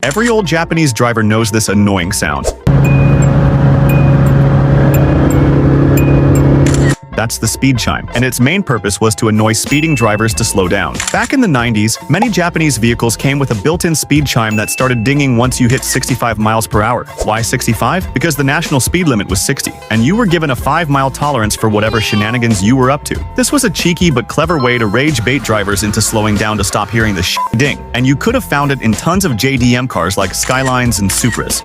Every old Japanese driver knows this annoying sound. That's the speed chime, and its main purpose was to annoy speeding drivers to slow down. Back in the 90s, many Japanese vehicles came with a built-in speed chime that started dinging once you hit 65 miles per hour. Why 65? Because the national speed limit was 60, and you were given a 5-mile tolerance for whatever shenanigans you were up to. This was a cheeky but clever way to rage bait drivers into slowing down to stop hearing the ding, and you could have found it in tons of JDM cars like Skylines and Supras.